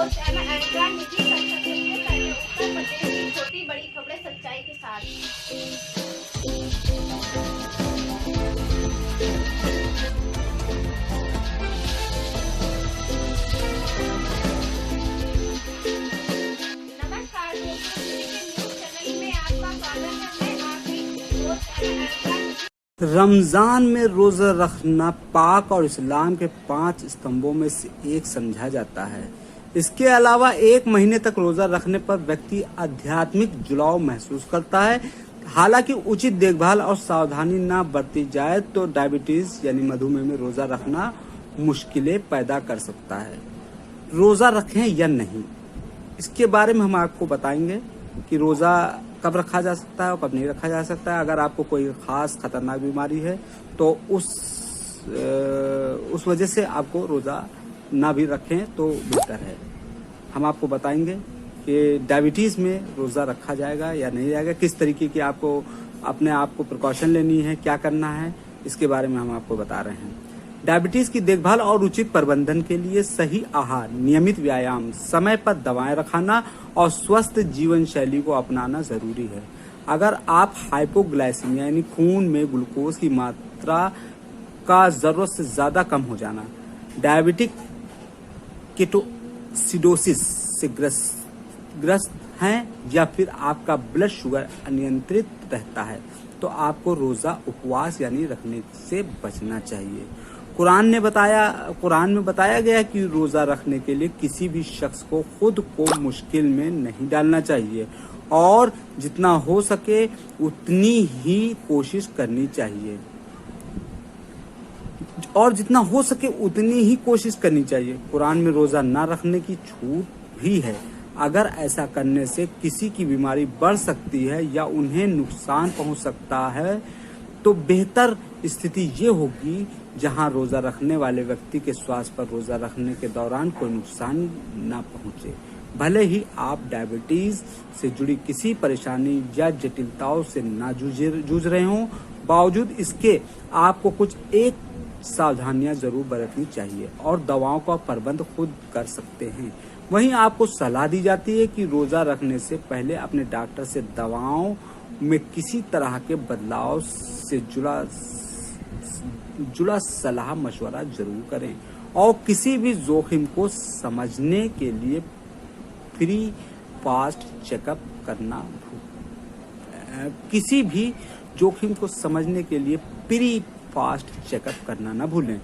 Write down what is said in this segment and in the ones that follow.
Channel Android निजी subscribe करने उत्तर प्रदेश की छोटी बड़ी खबरें सच्चाई के साथ। नमस्कार दोस्तों, न्यूज चैनल में आपका स्वागत है। मैं आपकी दोस्त रमजान में रोजा रखना पाक और इस्लाम के 5 स्तंभों में से एक समझा जाता है। इसके अलावा 1 महीने तक रोजा रखने पर व्यक्ति आध्यात्मिक जुड़ाव महसूस करता है। हालांकि उचित देखभाल और सावधानी न बरती जाए तो डायबिटीज यानी मधुमेह में रोजा रखना मुश्किलें पैदा कर सकता है। रोजा रखें या नहीं, इसके बारे में हम आपको बताएंगे कि रोजा कब रखा जा सकता है और कब नहीं रखा जा सकता है। अगर आपको कोई खास खतरनाक बीमारी है तो उस वजह से आपको रोजा ना भी रखें तो बेहतर है। हम आपको बताएंगे कि डायबिटीज में रोजा रखा जाएगा या नहीं जाएगा, किस तरीके की आपको अपने आप को प्रिकॉशन लेनी है, क्या करना है, इसके बारे में हम आपको बता रहे हैं। डायबिटीज की देखभाल और उचित प्रबंधन के लिए सही आहार, नियमित व्यायाम, समय पर दवाएं रखाना और स्वस्थ जीवन शैली को अपनाना जरूरी है। अगर आप हाइपोग्लाइसीमिया यानी खून में ग्लूकोज की मात्रा का जरूरत से ज्यादा कम हो जाना, डायबिटिक कीटोसिडोसिस से ग्रस्त हैं या फिर आपका ब्लड शुगर अनियंत्रित रहता है तो आपको रोजा उपवास यानी रखने से बचना चाहिए। कुरान में बताया गया कि रोजा रखने के लिए किसी भी शख्स को खुद को मुश्किल में नहीं डालना चाहिए और जितना हो सके उतनी ही कोशिश करनी चाहिए कुरान में रोजा न रखने की छूट भी है। अगर ऐसा करने से किसी की बीमारी बढ़ सकती है या उन्हें नुकसान पहुंच सकता है तो बेहतर स्थिति ये होगी जहां रोजा रखने वाले व्यक्ति के स्वास्थ्य पर रोजा रखने के दौरान कोई नुकसान न पहुंचे। भले ही आप डायबिटीज से जुड़ी किसी परेशानी या जटिलताओं से ना जूझ रहे हों, बावजूद इसके आपको कुछ एक सावधानियां जरूर बरतनी चाहिए और दवाओं का प्रबंध खुद कर सकते हैं। वहीं आपको सलाह दी जाती है कि रोजा रखने से पहले अपने डॉक्टर से दवाओं में किसी तरह के बदलाव से जुड़ा सलाह मशवरा जरूर करें और किसी भी जोखिम को समझने के लिए प्री फास्ट चेकअप करना न भूलें।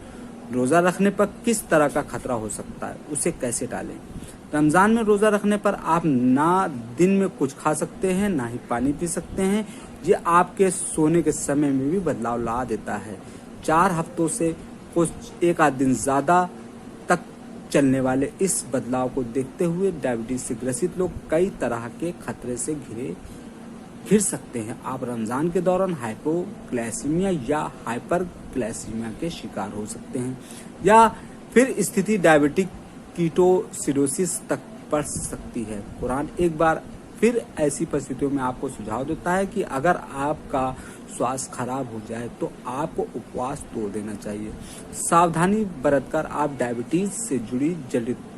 रोजा रखने पर किस तरह का खतरा हो सकता है, उसे कैसे टालें। रमजान में रोजा रखने पर आप ना दिन में कुछ खा सकते हैं ना ही पानी पी सकते हैं। ये आपके सोने के समय में भी बदलाव ला देता है। 4 हफ्तों से कुछ एक आध दिन ज्यादा तक चलने वाले इस बदलाव को देखते हुए डायबिटीज से ग्रसित लोग कई तरह के खतरे से घिर सकते हैं। आप रमजान के दौरान हाइपोग्लाइसीमिया या हाइपरग्लाइसीमिया के शिकार हो सकते हैं या फिर स्थिति डायबिटिक कीटोसिडोसिस तक पड़ सकती है। कुरान एक बार फिर ऐसी परिस्थितियों में आपको सुझाव देता है कि अगर आपका स्वास्थ्य खराब हो जाए तो आपको उपवास तोड़ देना चाहिए। सावधानी बरतकर आप डायबिटीज से जुड़ी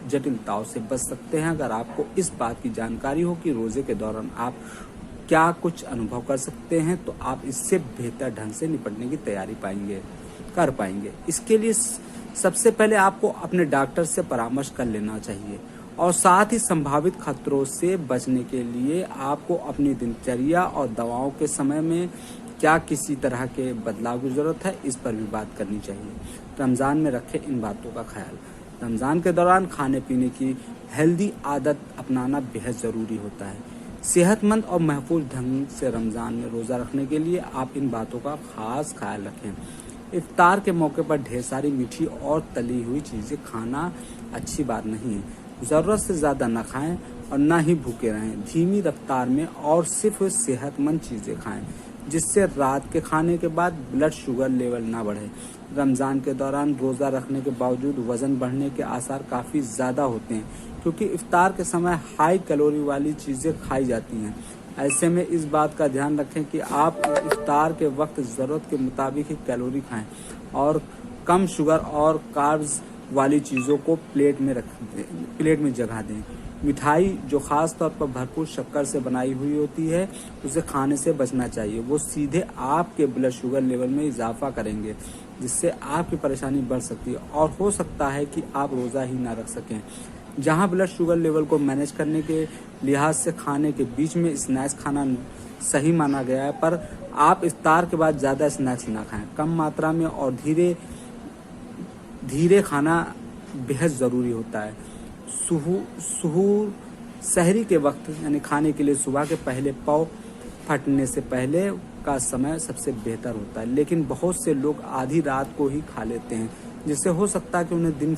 जटिलताओं से बच सकते हैं। अगर आपको इस बात की जानकारी हो कि रोजे के दौरान आप क्या कुछ अनुभव कर सकते हैं तो आप इससे बेहतर ढंग से निपटने की तैयारी कर पाएंगे। इसके लिए सबसे पहले आपको अपने डॉक्टर से परामर्श कर लेना चाहिए और साथ ही संभावित खतरों से बचने के लिए आपको अपनी दिनचर्या और दवाओं के समय में क्या किसी तरह के बदलाव की जरूरत है, इस पर भी बात करनी चाहिए। रमजान में रखें इन बातों का ख्याल। रमजान के दौरान खाने पीने की हेल्दी आदत अपनाना बेहद जरूरी होता है। सेहतमंद और महफूज ढंग से रमजान में रोजा रखने के लिए आप इन बातों का खास ख्याल रखें। इफ्तार के मौके पर ढेर सारी मीठी और तली हुई चीजें खाना अच्छी बात नहीं है। जरूरत से ज्यादा न खाएं और न ही भूखे रहें। धीमी रफ्तार में और सिर्फ सेहतमंद चीजें खाएं जिससे रात के खाने के बाद ब्लड शुगर लेवल ना बढ़े। रमजान के दौरान रोजा रखने के बावजूद वजन बढ़ने के आसार काफी ज्यादा होते हैं क्योंकि इफ्तार के समय हाई कैलोरी वाली चीजें खाई जाती हैं। ऐसे में इस बात का ध्यान रखें कि आप इफ्तार के वक्त जरूरत के मुताबिक ही कैलोरी खाएं और कम शुगर और कार्ब्स वाली चीज़ों को प्लेट में जगह दें। मिठाई जो खास तौर पर भरपूर शक्कर से बनाई हुई होती है उसे खाने से बचना चाहिए। वो सीधे आपके ब्लड शुगर लेवल में इजाफा करेंगे, जिससे आपकी परेशानी बढ़ सकती है और हो सकता है कि आप रोज़ा ही ना रख सकें। जहां ब्लड शुगर लेवल को मैनेज करने के लिहाज से खाने के बीच में स्नैक्स खाना सही माना गया है, पर आप इफ्तार के बाद ज़्यादा स्नैक्स ना खाएं। कम मात्रा में और धीरे खाना बेहद ज़रूरी होता है। सुहूर सहरी के वक्त यानी खाने के लिए सुबह के पहले पौ फटने से पहले का समय सबसे बेहतर होता है, लेकिन बहुत से लोग आधी रात को ही खा लेते हैं, जिससे हो सकता है कि उन्हें दिन में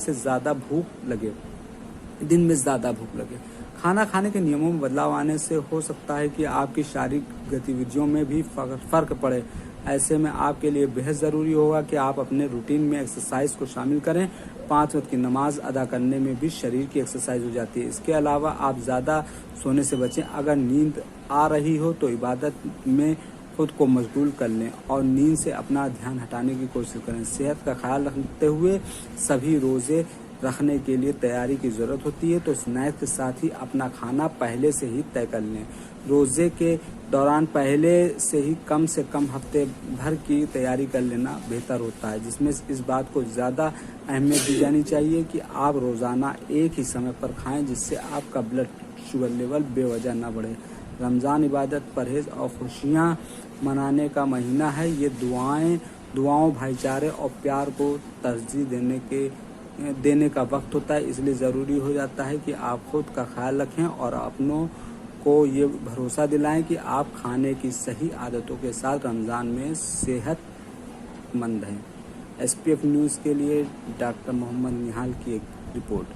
ज़्यादा भूख लगे। खाना खाने के नियमों में बदलाव आने से हो सकता है कि आपकी शारीरिक गतिविधियों में भी फर्क पड़े। ऐसे में आपके लिए बेहद ज़रूरी होगा कि आप अपने रूटीन में एक्सरसाइज को शामिल करें। 5 वक्त की नमाज अदा करने में भी शरीर की एक्सरसाइज हो जाती है। इसके अलावा आप ज़्यादा सोने से बचें। अगर नींद आ रही हो तो इबादत में खुद को मशगूल कर लें और नींद से अपना ध्यान हटाने की कोशिश करें। सेहत का ख्याल रखते हुए सभी रोज़े रखने के लिए तैयारी की ज़रूरत होती है, तो स्नैक्स के साथ ही अपना खाना पहले से ही तय कर लें। रोज़े के दौरान पहले से कम हफ्ते भर की तैयारी कर लेना बेहतर होता है, जिसमें इस बात को ज़्यादा अहमियत दी जानी चाहिए कि आप रोज़ाना एक ही समय पर खाएं, जिससे आपका ब्लड शुगर लेवल बेवजह न बढ़े। रमज़ान इबादत, परहेज़ और खुशियाँ मनाने का महीना है। ये दुआओं, भाईचारे और प्यार को तरजीह देने का वक्त होता है। इसलिए ज़रूरी हो जाता है कि आप खुद का ख्याल रखें और अपनों को ये भरोसा दिलाएं कि आप खाने की सही आदतों के साथ रमज़ान में सेहतमंद हैं। SPF न्यूज़ के लिए डॉक्टर मोहम्मद निहाल की एक रिपोर्ट।